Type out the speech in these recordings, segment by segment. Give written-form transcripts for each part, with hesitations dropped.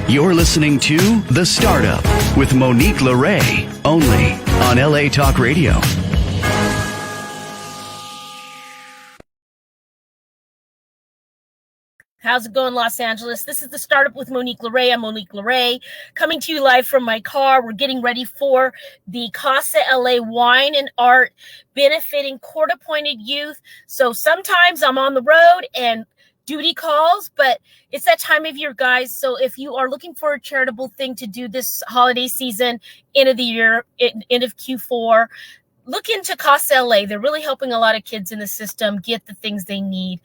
You're listening to The Startup with Monique LeRae, only on LA Talk Radio. How's it going, Los Angeles? This is The Startup with Monique LeRae. I'm Monique LeRae, coming to you live from my car. We're getting ready for the Casa LA Wine and Art benefiting court-appointed youth. So sometimes I'm on the road and duty calls, but it's that time of year, guys. So if you are looking for a charitable thing to do this holiday season, end of the year, end of Q4, look into Casa LA. They're really helping a lot of kids in the system get the things they need.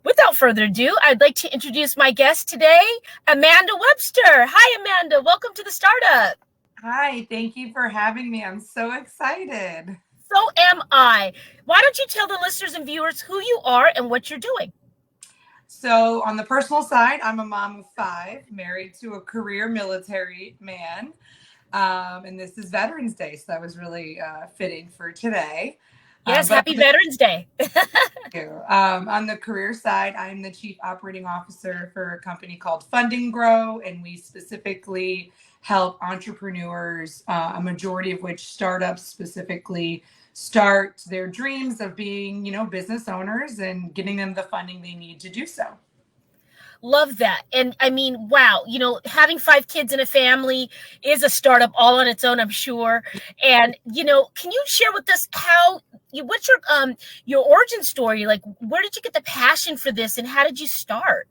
Without further ado, I'd like to introduce my guest today, Amanda Webster. Hi, Amanda. Welcome to The Startup. Hi, thank you for having me. I'm so excited. So am I. Why don't you tell the listeners and viewers who you are and what you're doing? So on the personal side, I'm a mom of 5, married to a career military man. And this is Veterans Day, so that was really fitting for today. Yes, happy Veterans Day. Thank you. On the career side, I'm the Chief Operating Officer for a company called Fund and Grow, and we specifically help entrepreneurs, a majority of which startups specifically, start their dreams of being, business owners and getting them the funding they need to do so. Love that. And I mean, wow, having 5 kids in a family is a startup all on its own, I'm sure. And, can you share with us what's your origin story? Like, where did you get the passion for this and how did you start?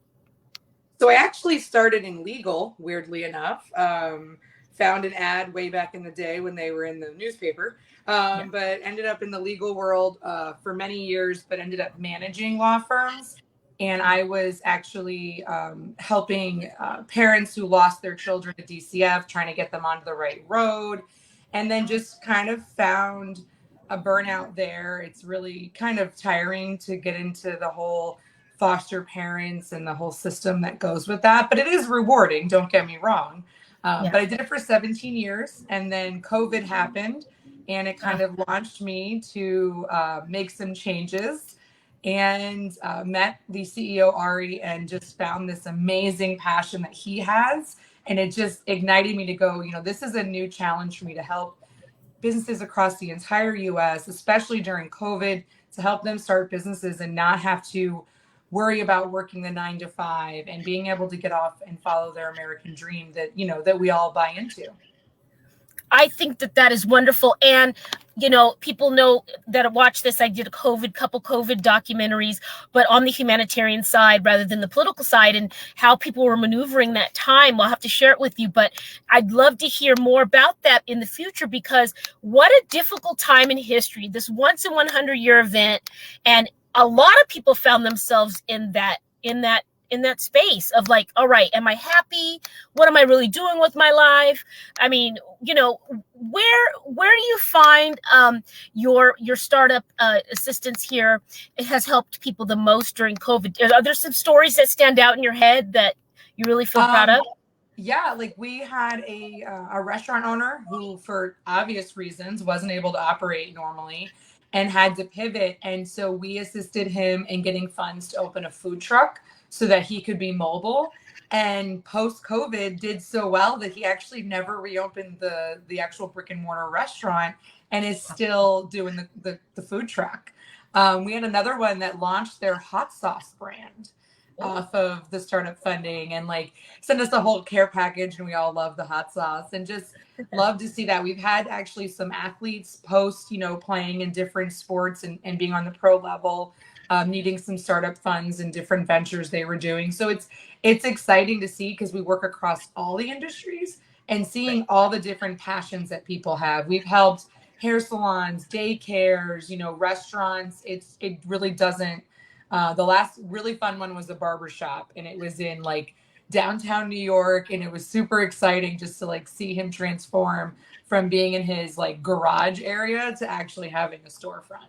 So I actually started in legal, weirdly enough. Found an ad way back in the day when they were in the newspaper, but ended up in the legal world for many years, but ended up managing law firms. And I was actually helping parents who lost their children to DCF, trying to get them onto the right road, and then just kind of found a burnout there. It's really kind of tiring to get into the whole foster parents and the whole system that goes with that. But it is rewarding, don't get me wrong. But I did it for 17 years, and then COVID happened, and it kind of launched me to make some changes. And met the CEO, Ari, and just found this amazing passion that he has. And it just ignited me to go, this is a new challenge for me to help businesses across the entire US, especially during COVID, to help them start businesses and not have to worry about working the 9 to 5 and being able to get off and follow their American dream that, that we all buy into. I think that is wonderful. And, people know that watch this. I did a couple COVID documentaries, but on the humanitarian side rather than the political side and how people were maneuvering that time. I'll have to share it with you, but I'd love to hear more about that in the future because what a difficult time in history, this once in 100-year event. And a lot of people found themselves in that space of like, all right, am I happy? What am I really doing with my life? I mean, where do you find your startup assistance here? It has helped people the most during COVID. Are there some stories that stand out in your head that you really feel proud of? Yeah, like we had a restaurant owner who, for obvious reasons, wasn't able to operate normally and had to pivot. And so we assisted him in getting funds to open a food truck so that he could be mobile. And post-COVID did so well that he actually never reopened the actual brick and mortar restaurant and is still doing the food truck. We had another one that launched their hot sauce brand off of the startup funding and sent us a whole care package, and we all love the hot sauce and just love to see that. We've had actually some athletes post, playing in different sports and being on the pro level, needing some startup funds and different ventures they were doing. So it's exciting to see because we work across all the industries and seeing all the different passions that people have. We've helped hair salons, daycares, restaurants. It really doesn't. The last really fun one was a barbershop, and it was in downtown New York, and it was super exciting just to see him transform from being in his garage area to actually having a storefront.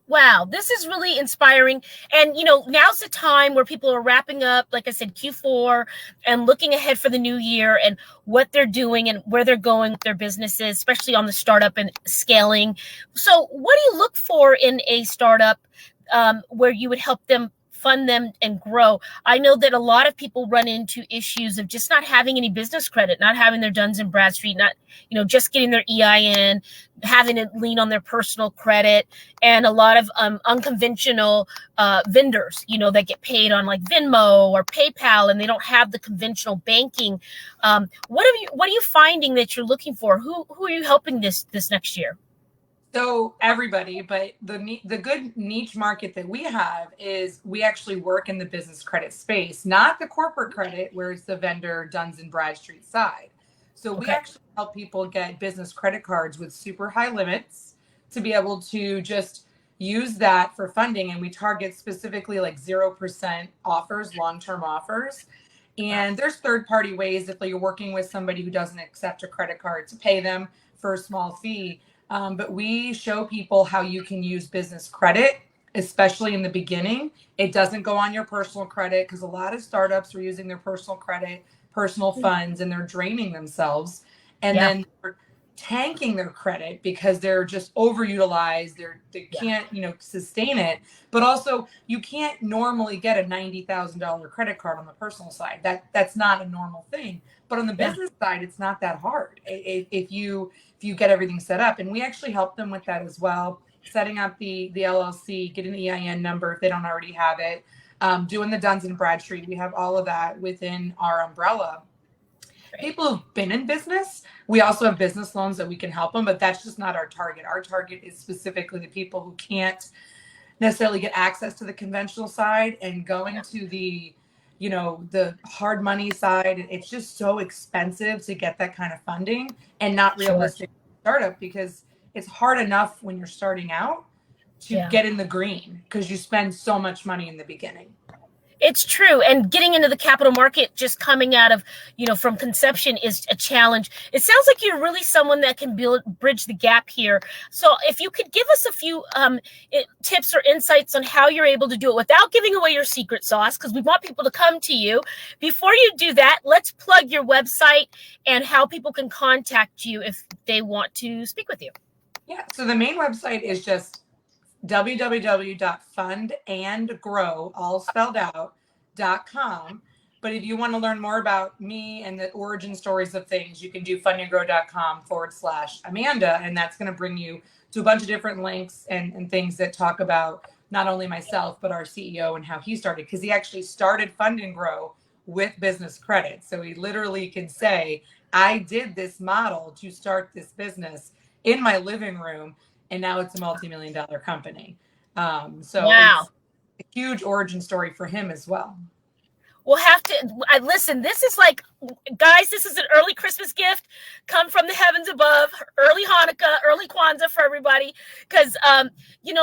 Wow, this is really inspiring. And, now's the time where people are wrapping up, like I said, Q4 and looking ahead for the new year and what they're doing and where they're going with their businesses, especially on the startup and scaling. So what do you look for in a startup where you would help them fund them and grow. I know that a lot of people run into issues of just not having any business credit, not having their Duns and Bradstreet, not, just getting their EIN, having to lean on their personal credit, and a lot of unconventional vendors, that get paid on like Venmo or PayPal, and they don't have the conventional banking. What are you finding that you're looking for? Who are you helping this next year? So everybody, but the good niche market that we have is we actually work in the business credit space, not the corporate credit where it's the vendor Duns and Bradstreet side. So we actually help people get business credit cards with super high limits to be able to just use that for funding. And we target specifically like 0% offers, long-term offers. And there's third-party ways if you're working with somebody who doesn't accept a credit card to pay them for a small fee. But we show people how you can use business credit, especially in the beginning. It doesn't go on your personal credit because a lot of startups are using their personal credit, personal funds, and they're draining themselves. And then they're tanking their credit because they're just overutilized. They can't, sustain it. But also, you can't normally get a $90,000 credit card on the personal side. That's not a normal thing. But on the business side, it's not that hard if you get everything set up. And we actually help them with that as well, setting up the LLC, getting the EIN number if they don't already have it, doing the Duns and Bradstreet. We have all of that within our umbrella. People who've been in business, we also have business loans that we can help them, but that's just not our target. Our target is specifically the people who can't necessarily get access to the conventional side and going to the hard money side. It's just so expensive to get that kind of funding and not realistic startup, because it's hard enough when you're starting out to get in the green because you spend so much money in the beginning. It's true. And getting into the capital market, just coming out of, from conception, is a challenge. It sounds like you're really someone that can bridge the gap here. So if you could give us a few tips or insights on how you're able to do it without giving away your secret sauce, because we want people to come to you. Before you do that, let's plug your website and how people can contact you if they want to speak with you. Yeah. So the main website is just www.fundandgrow, all spelled out, .com. But if you want to learn more about me and the origin stories of things, you can do fundandgrow.com/Amanda, and that's going to bring you to a bunch of different links and things that talk about not only myself, but our CEO and how he started, because he actually started Fund and Grow with business credit. So he literally can say, I did this model to start this business in my living room, and now it's a multi-million-dollar company. So wow. It's a huge origin story for him as well. We'll have to listen. This is like, guys, this is an early Christmas gift come from the heavens above, early Hanukkah, early Kwanzaa for everybody. Because,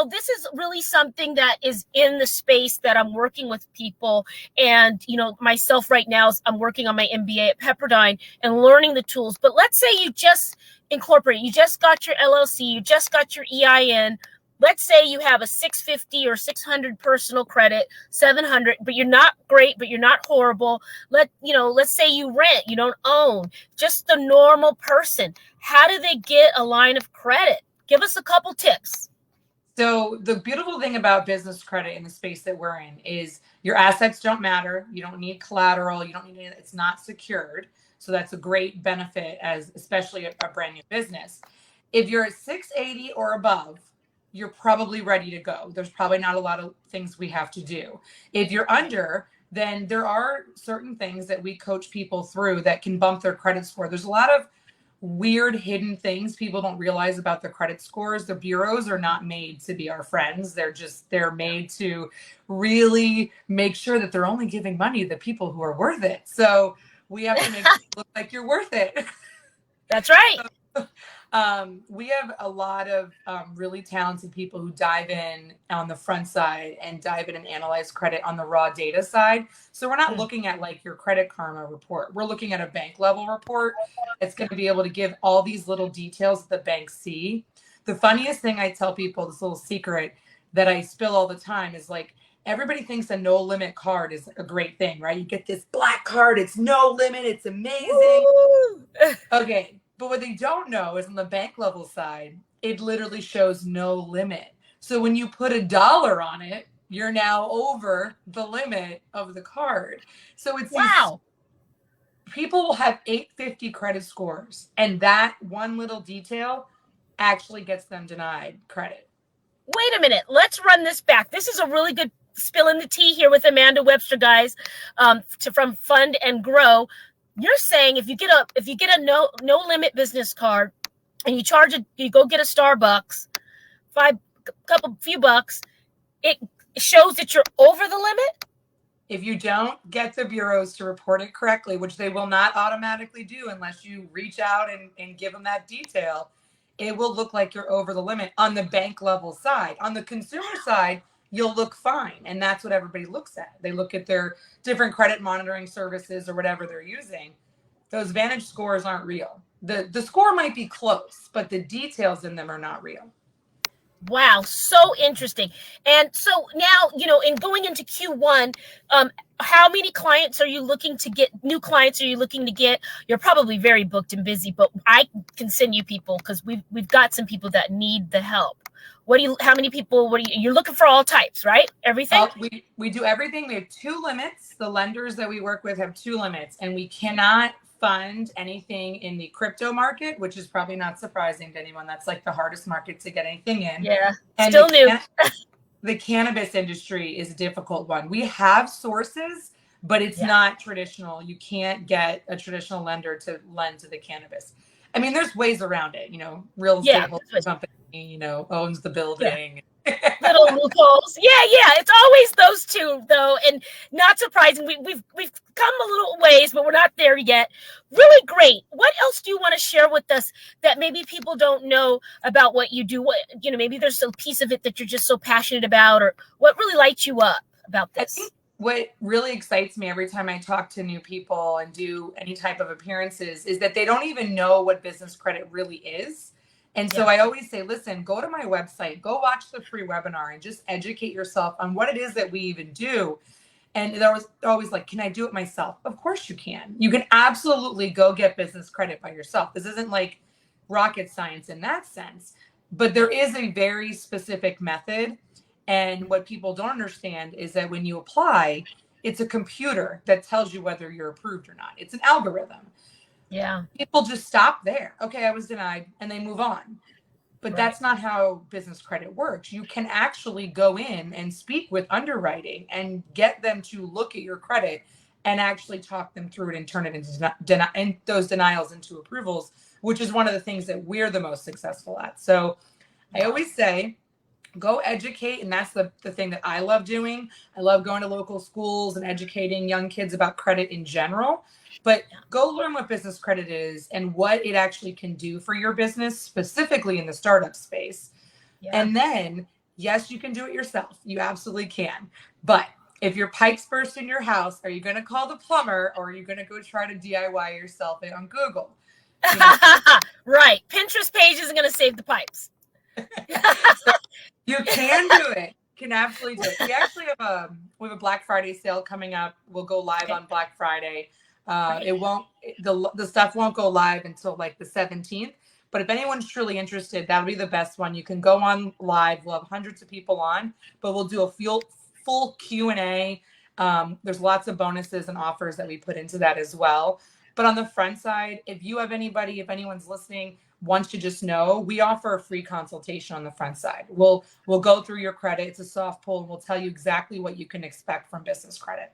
this is really something that is in the space that I'm working with people. And, myself right now, I'm working on my MBA at Pepperdine and learning the tools. But let's say you just incorporate, you just got your LLC, you just got your EIN. Let's say you have a 650 or 600 personal credit, 700, but you're not great, but you're not horrible. Let's say you rent, you don't own, just the normal person. How do they get a line of credit? Give us a couple tips. So the beautiful thing about business credit in the space that we're in is your assets don't matter. You don't need collateral. You don't need any, it's not secured. So that's a great benefit as especially a brand new business. If you're at 680 or above, you're probably ready to go. There's probably not a lot of things we have to do. If you're under, then there are certain things that we coach people through that can bump their credit score. There's a lot of weird hidden things people don't realize about their credit scores. The bureaus are not made to be our friends. They're made to really make sure that they're only giving money to the people who are worth it. So we have to make it look like you're worth it. That's right. We have a lot of really talented people who dive in on the front side and dive in and analyze credit on the raw data side. So we're not looking at like your Credit Karma report. We're looking at a bank level report. It's going to be able to give all these little details that the banks see. The funniest thing I tell people, this little secret that I spill all the time, is like, everybody thinks a no limit card is a great thing, right? You get this black card, it's no limit, it's amazing. Okay. But what they don't know is on the bank level side, it literally shows no limit. So when you put $1 on it, you're now over the limit of the card. So it's Wow. people will have 850 credit scores, and that one little detail actually gets them denied credit. Wait a minute. Let's run this back. This is a really good spill in the tea here with Amanda Webster, guys, from Fund and Grow. You're saying if you get a no limit business card and you go get a Starbucks, few bucks, it shows that you're over the limit. If you don't get the bureaus to report it correctly, which they will not automatically do unless you reach out and give them that detail, it will look like you're over the limit on the bank level side. On the consumer side, you'll look fine. And that's what everybody looks at. They look at their different credit monitoring services or whatever they're using. Those Vantage scores aren't real. The score might be close, but the details in them are not real. Wow, so interesting. And so now, in going into Q1, how many clients are you looking to get? New clients are you looking to get? You're probably very booked and busy, but I can send you people because we've got some people that need the help. How many people, you're looking for all types, right? Everything? We do everything. We have 2 limits. The lenders that we work with have 2 limits, and we cannot fund anything in the crypto market, which is probably not surprising to anyone. That's like the hardest market to get anything in. Yeah, and still new. The cannabis industry is a difficult one. We have sources, but it's not traditional. You can't get a traditional lender to lend to the cannabis. I mean, there's ways around it. Real estate company, owns the building. Little loopholes. Yeah. It's always those two, though, and not surprising. We've come a little ways, but we're not there yet. Really great. What else do you want to share with us that maybe people don't know about what you do? Maybe there's a piece of it that you're just so passionate about, or what really lights you up about this? I think what really excites me every time I talk to new people and do any type of appearances is that they don't even know what business credit really is. And so I always say, listen, go to my website, go watch the free webinar and just educate yourself on what it is that we even do. And there was always like, can I do it myself? Of course you can. You can absolutely go get business credit by yourself. This isn't like rocket science in that sense, but there is a very specific method. And what people don't understand is that when you apply, it's a computer that tells you whether you're approved or not. It's an algorithm. Yeah. People just stop there. Okay, I was denied, and they move on. But that's not how business credit works. You can actually go in and speak with underwriting and get them to look at your credit and actually talk them through it and turn it into those denials into approvals, which is one of the things that we're the most successful at. So I always say, go educate. And that's the thing that I love doing. I love going to local schools and educating young kids about credit in general. But go learn what business credit is and what it actually can do for your business, specifically in the startup space. Yeah. And then, yes, you can do it yourself. You absolutely can. But if your pipes burst in your house, are you going to call the plumber, or are you going to go try to DIY yourself on Google? Right. Pinterest page isn't going to save the pipes. So you can do it. Can absolutely do it. We actually have a Black Friday sale coming up. We'll go live on Black Friday. The stuff won't go live until like the 17th, but if anyone's truly interested, that'll be the best one. You can go on live. We'll have hundreds of people on, but we'll do a full Q&A. There's lots of bonuses and offers that we put into that as well. But on the front side, if anyone's listening, wants to just know, we offer a free consultation on the front side. We'll go through your credit. It's a soft pull, and we'll tell you exactly what you can expect from business credit.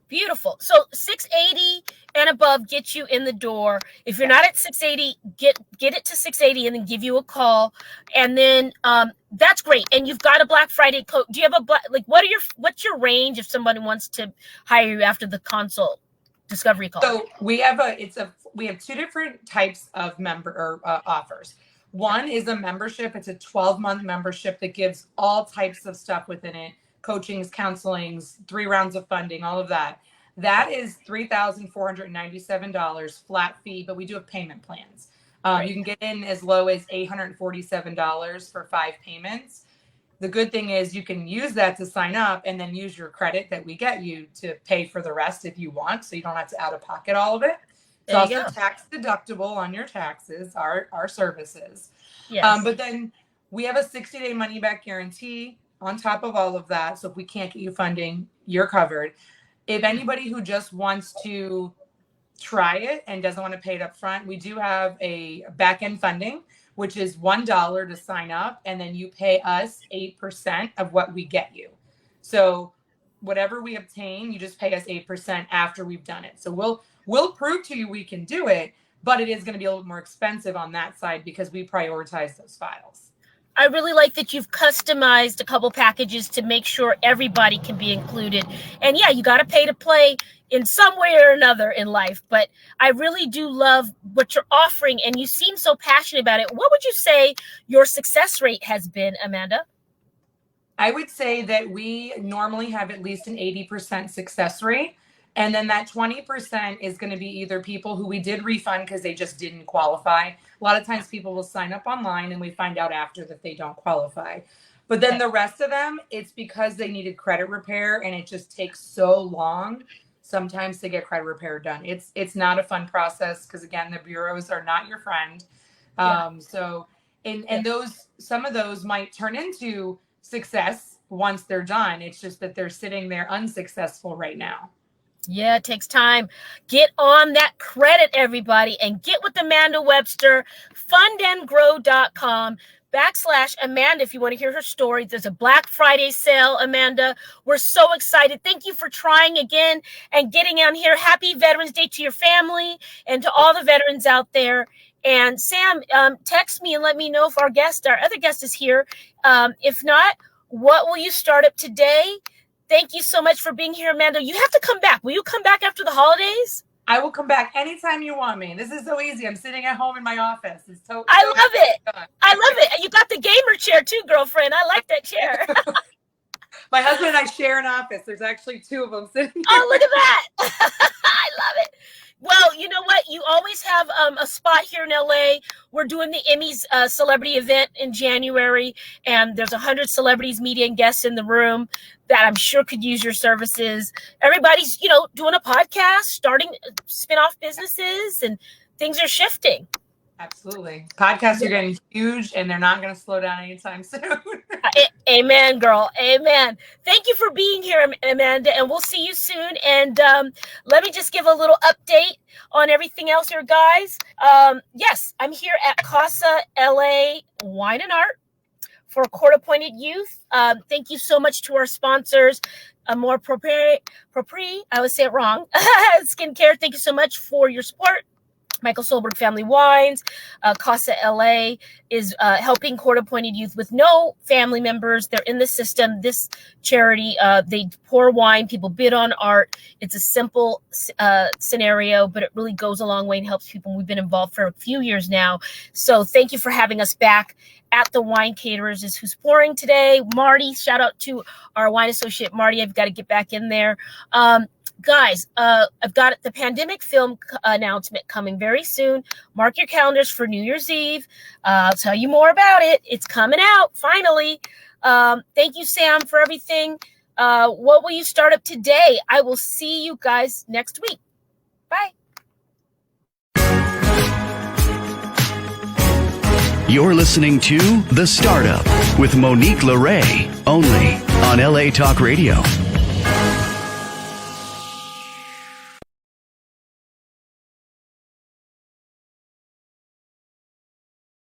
Beautiful. So 680 and above get you in the door. If you're not at 680, get it to 680 and then give you a call. And then that's great. And you've got a Black Friday code. Do you have what's your range if somebody wants to hire you after the consult discovery call? So we have 2 different types of offers. One is a membership. It's a 12-month membership that gives all types of stuff within it. Coachings, counselings, 3 rounds of funding, all of that. That is $3,497 flat fee, but we do have payment plans. You can get in as low as $847 for 5 payments. The good thing is you can use that to sign up and then use your credit that we get you to pay for the rest if you want, so you don't have to out of pocket all of it. It's also tax deductible on your taxes, our services. Yes. But then we have a 60-day money back guarantee. on top of all of that, so if we can't get you funding, you're covered. If anybody who just wants to try it and doesn't want to pay it up front, we do have a back-end funding, which is $1 to sign up, and then you pay us 8% of what we get you. So whatever we obtain, you just pay us 8% after we've done it. So we'll prove to you we can do it, but it is going to be a little more expensive on that side because we prioritize those files. I really like that you've customized a couple packages to make sure everybody can be included. And yeah, you got to pay to play in some way or another in life. But I really do love what you're offering, and you seem so passionate about it. What would you say your success rate has been, Amanda? I would say that we normally have at least an 80% success rate. And then that 20% is going to be either people who we did refund because they just didn't qualify. A lot of times people will sign up online and we find out after that they don't qualify. But then the rest of them, it's because they needed credit repair and it just takes so long sometimes to get credit repair done. It's not a fun process because, again, the bureaus are not your friend. So those, some of those might turn into success once they're done. It's just that they're sitting there unsuccessful right now. Yeah, it takes time. Get on that credit, everybody, and get with Amanda Webster, fundandgrow.com/Amanda if you want to hear her story. There's a Black Friday sale, Amanda. We're so excited. Thank you for trying again and getting on here. Happy Veterans Day to your family and to all the veterans out there. And Sam, text me and let me know if our other guest is here. If not, what will you start up today? Thank you so much for being here, Amanda. You have to come back. Will you come back after the holidays? I will come back anytime you want me. This is so easy. I'm sitting at home in my office. I love it. I love it. And you got the gamer chair too, girlfriend. I like that chair. My husband and I share an office. There's actually two of them sitting here. Oh, look at that. I love it. Well, you know what? You always have a spot here in LA. We're doing the Emmys celebrity event in January, and there's 100 celebrities, media, and guests in the room that I'm sure could use your services. Everybody's, doing a podcast, starting spin-off businesses, and things are shifting. Absolutely. Podcasts are getting huge, and they're not going to slow down anytime soon. Amen, girl. Amen. Thank you for being here, Amanda, and we'll see you soon. And let me just give a little update on everything else here, guys. Yes, I'm here at Casa LA Wine and Art for court-appointed youth. Thank you so much to our sponsors, Amore Propre, I would say it wrong, Skincare. Thank you so much for your support. Michael Solberg Family Wines. Casa LA is helping court-appointed youth with no family members. They're in the system. This charity, they pour wine. People bid on art. It's a simple scenario, but it really goes a long way and helps people. We've been involved for a few years now. So thank you for having us back. At the Wine Caterers is who's pouring today. Marty, shout out to our wine associate, Marty. I've got to get back in there. Guys, I've got the pandemic film announcement coming very soon. Mark your calendars for New Year's Eve. I'll tell you more about it. It's coming out, finally. Thank you, Sam, for everything. What will you start up today? I will see you guys next week. Bye. You're listening to The Startup with Monique LeRae, only on LA Talk Radio.